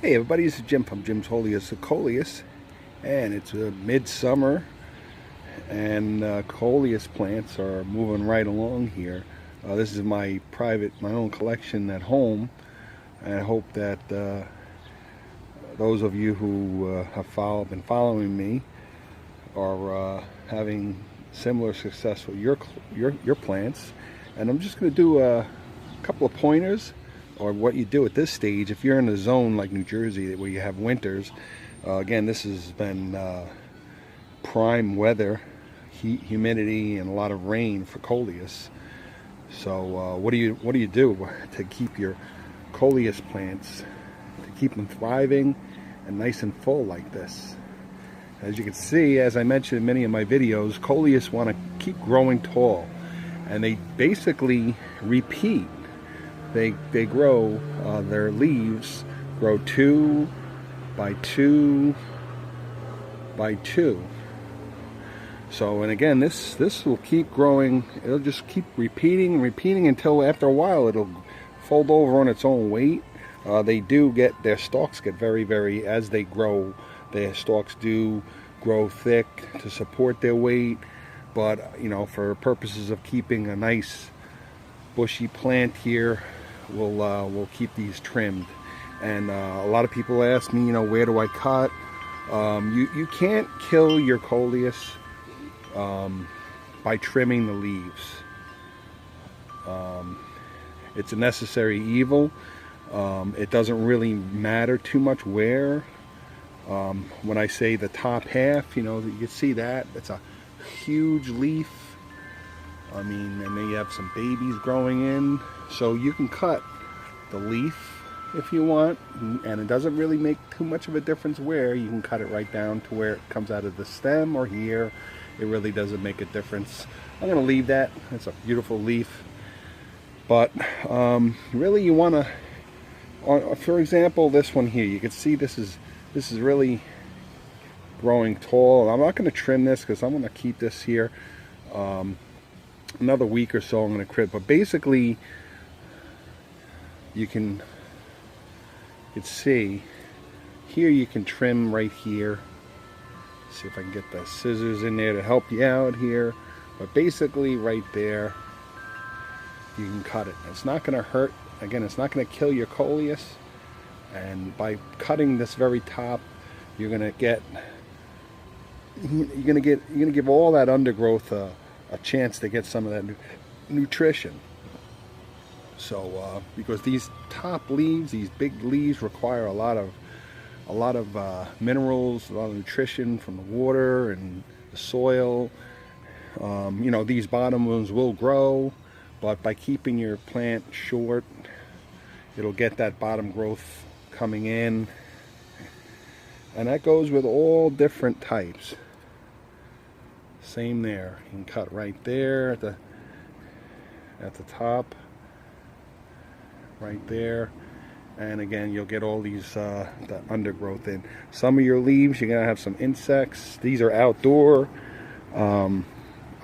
Hey everybody, this is Jim from Jim's Coleus, and it's midsummer, and Coleus plants are moving right along here. This is my own collection at home, and I hope that those of you who have been following me are having similar success with your plants. And I'm just going to do a couple of pointers or what you do at this stage if you're in a zone like New Jersey where you have winters. Again, this has been prime weather, heat, humidity, and a lot of rain for Coleus. So what do you do to keep your Coleus plants, to keep them thriving and nice and full like this? As you can see, as I mentioned in many of my videos, Coleus want to keep growing tall, and they basically repeat. They grow, their leaves grow 2 by 2 by 2. So, and again, this will keep growing. It'll just keep repeating until after a while it'll fold over on its own weight. Their stalks get very, as they grow, their stalks do grow thick to support their weight. But, you know, for purposes of keeping a nice bushy plant here, we'll keep these trimmed. And a lot of people ask me, you know, where do I cut? You can't kill your Coleus by trimming the leaves. It's a necessary evil. It doesn't really matter too much where. When I say the top half, you know, you can see that it's a huge leaf. I mean, and then you have some babies growing in, so you can cut the leaf if you want, and it doesn't really make too much of a difference where. You can cut it right down to where it comes out of the stem or here. It really doesn't make a difference. I'm going to leave that. It's a beautiful leaf, but really you want to, for example, this one here, you can see this is really growing tall. I'm not going to trim this because I'm going to keep this here another week or so. I'm going to trim, but basically you can see here, you can trim right here. See if I can get the scissors in there to help you out here, but basically right there you can cut it. It's not going to hurt. Again, it's not going to kill your Coleus, and by cutting this very top, you're going to give all that undergrowth a chance to get some of that nutrition. So because these top leaves, these big leaves, require a lot of minerals, a lot of nutrition from the water and the soil. You know, these bottom ones will grow, but by keeping your plant short, it'll get that bottom growth coming in, and that goes with all different types. Same there. You can cut right there at the top, right there, and again you'll get all these the undergrowth in. Some of your leaves you're gonna have some insects. These are outdoor. I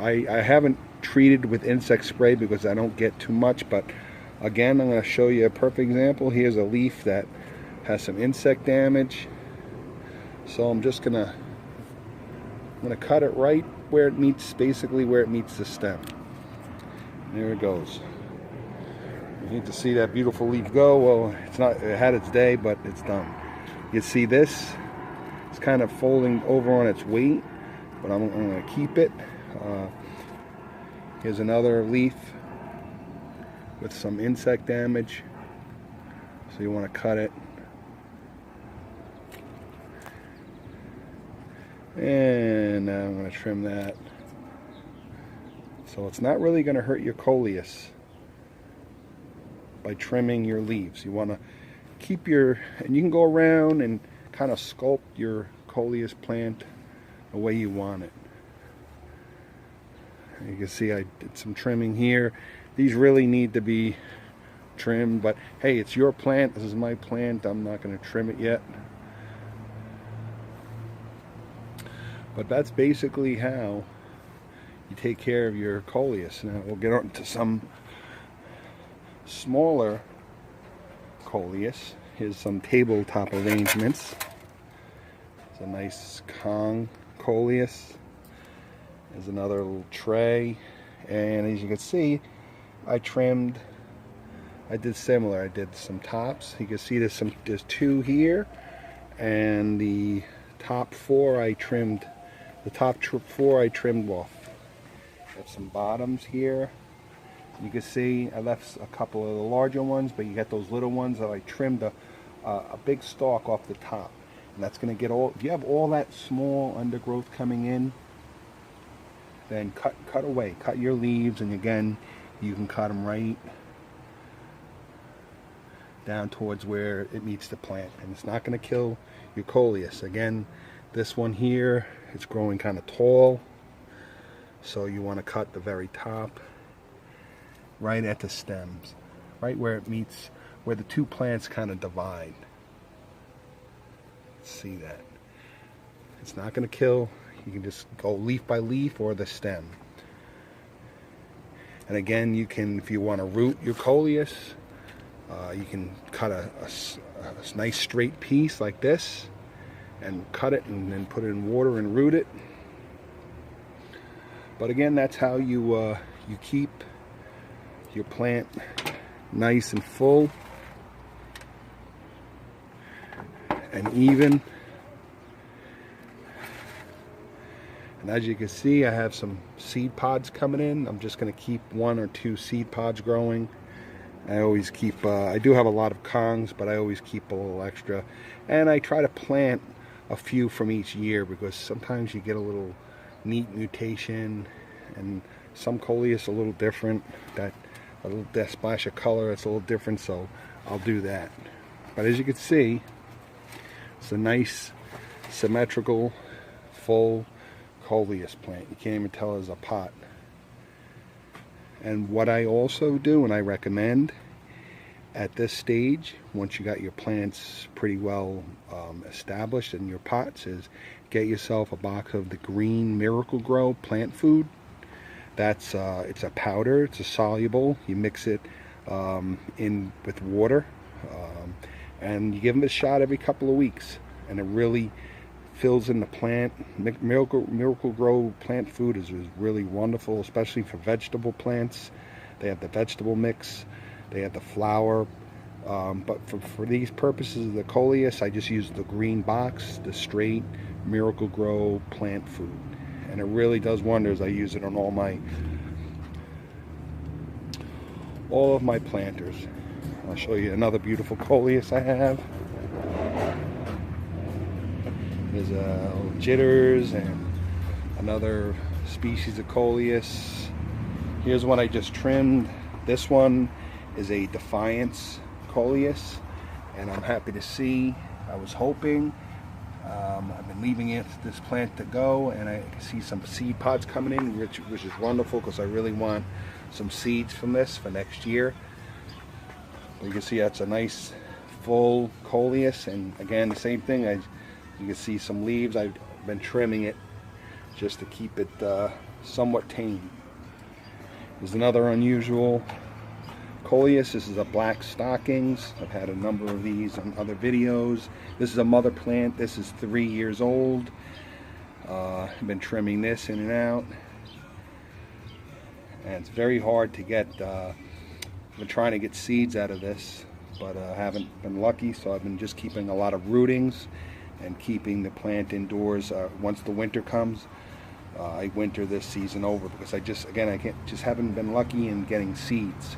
haven't treated with insect spray because I don't get too much, but again, I'm going to show you a perfect example. Here's a leaf that has some insect damage, so I'm gonna cut it right where it meets, basically where it meets the stem. There it goes. You need to see that beautiful leaf go. Well, it had its day, but it's done. You see this? It's kind of folding over on its weight, but I'm going to keep it. Here's another leaf with some insect damage, so you want to cut it. And now I'm going to trim that. So it's not really going to hurt your Coleus by trimming your leaves. You want to keep and you can go around and kind of sculpt your Coleus plant the way you want it. You can see I did some trimming here. These really need to be trimmed, but hey, it's your plant. This is my plant. I'm not going to trim it yet. But that's basically how you take care of your Coleus. Now we'll get on to some smaller Coleus. Here's some tabletop arrangements. It's a nice Coleus. There's another little tray, and as you can see, I did similar. I did some tops. You can see there's two here, and the top four I trimmed. The top four I trimmed off. Got some bottoms here. You can see I left a couple of the larger ones, but you got those little ones that I trimmed a big stalk off the top, and that's going to get all. If you have all that small undergrowth coming in, then cut away. Cut your leaves, and again, you can cut them right down towards where it meets the plant, and it's not going to kill your Coleus. Again, this one here, it's growing kind of tall, so you want to cut the very top right at the stems, right where it meets, where the two plants kind of divide. See that? It's not going to kill. You can just go leaf by leaf or the stem. And again, you can, if you want to root your Coleus, you can cut a nice straight piece like this and cut it and then put it in water and root it. But again, that's how you keep your plant nice and full and even. And as you can see, I have some seed pods coming in. I'm just going to keep 1 or 2 seed pods growing. I always keep, I do have a lot of kongs, but I always keep a little extra. And I try to plant a few from each year, because sometimes you get a little neat mutation, and some Coleus a little different. That splash of color, it's a little different, so I'll do that. But as you can see, it's a nice, symmetrical, full Coleus plant. You can't even tell it's a pot. And what I also do, and I recommend at this stage, once you got your plants pretty well established in your pots, is get yourself a box of the green Miracle-Gro plant food. That's it's a powder. It's a soluble. You mix it in with water, and you give them a shot every couple of weeks, and it really fills in the plant. Miracle-Gro plant food is really wonderful, especially for vegetable plants. They have the vegetable mix, they have the flour, but for these purposes of the Coleus, I just use the green box, the straight Miracle-Gro plant food, and it really does wonders. I use it on all of my planters. I'll show you another beautiful Coleus I have. There's jitters and another species of Coleus. Here's one I just trimmed. This one is a Defiance Coleus, and I'm happy to see. I was hoping. I've been leaving this plant to go, and I can see some seed pods coming in, which is wonderful, because I really want some seeds from this for next year. But you can see that's a nice full Coleus, and again, the same thing. You can see some leaves. I've been trimming it just to keep it somewhat tame. There's another unusual Coleus. This is a black stockings. I've had a number of these on other videos. This is a mother plant. This is 3 years old. I've been trimming this in and out, and it's very hard to get. I've been trying to get seeds out of this, but I haven't been lucky, so I've been just keeping a lot of rootings and keeping the plant indoors. Once the winter comes, I winter this season over, because I haven't been lucky in getting seeds.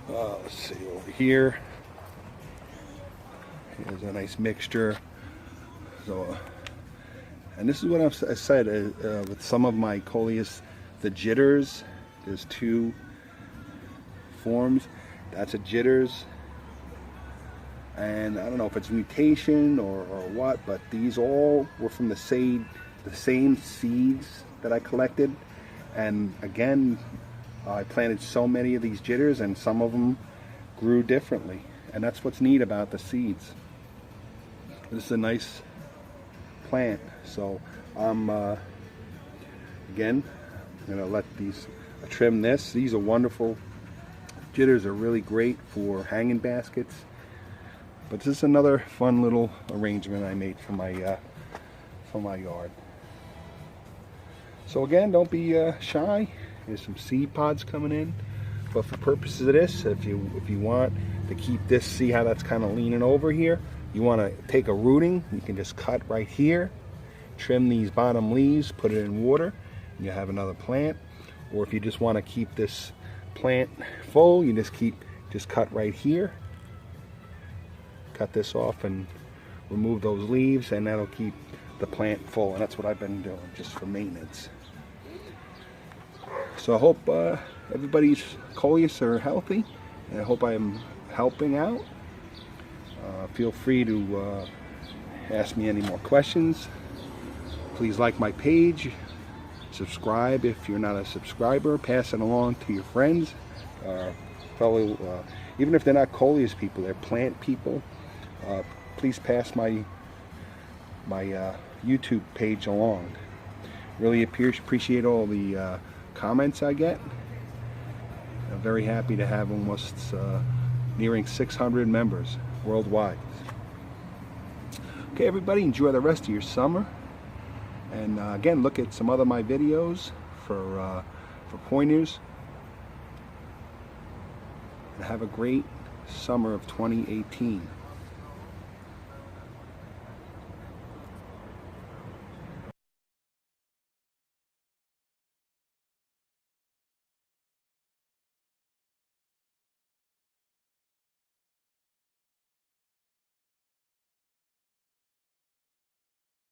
Let's see over here. Here's a nice mixture. So, and this is what I said with some of my Coleus, the jitters. There's 2 forms. That's a jitters. And I don't know if it's mutation or what, but these all were from the same seeds that I collected. And again, I planted so many of these jitters, and some of them grew differently. And that's what's neat about the seeds. This is a nice plant. So I'm again, I'm gonna let trim this. These are wonderful Jitters are really great for hanging baskets. But this is another fun little arrangement I made for my yard. So again, don't be shy. There's some seed pods coming in. But for purposes of this, if you want to keep this, see how that's kind of leaning over here. You want to take a rooting, you can just cut right here, trim these bottom leaves, put it in water, and you have another plant. Or if you just want to keep this plant full, you just cut right here. Cut this off and remove those leaves, and that'll keep the plant full. And that's what I've been doing, just for maintenance. So I hope everybody's Coleus are healthy, and I hope I'm helping out. Feel free to ask me any more questions. Please like my page, subscribe if you're not a subscriber, pass it along to your friends, fellow, even if they're not Coleus people, they're plant people. Please pass my YouTube page along. Really appreciate all the comments I get. I'm very happy to have almost nearing 600 members worldwide. Okay, everybody, enjoy the rest of your summer, and again, look at some other of my videos for pointers, and have a great summer of 2018.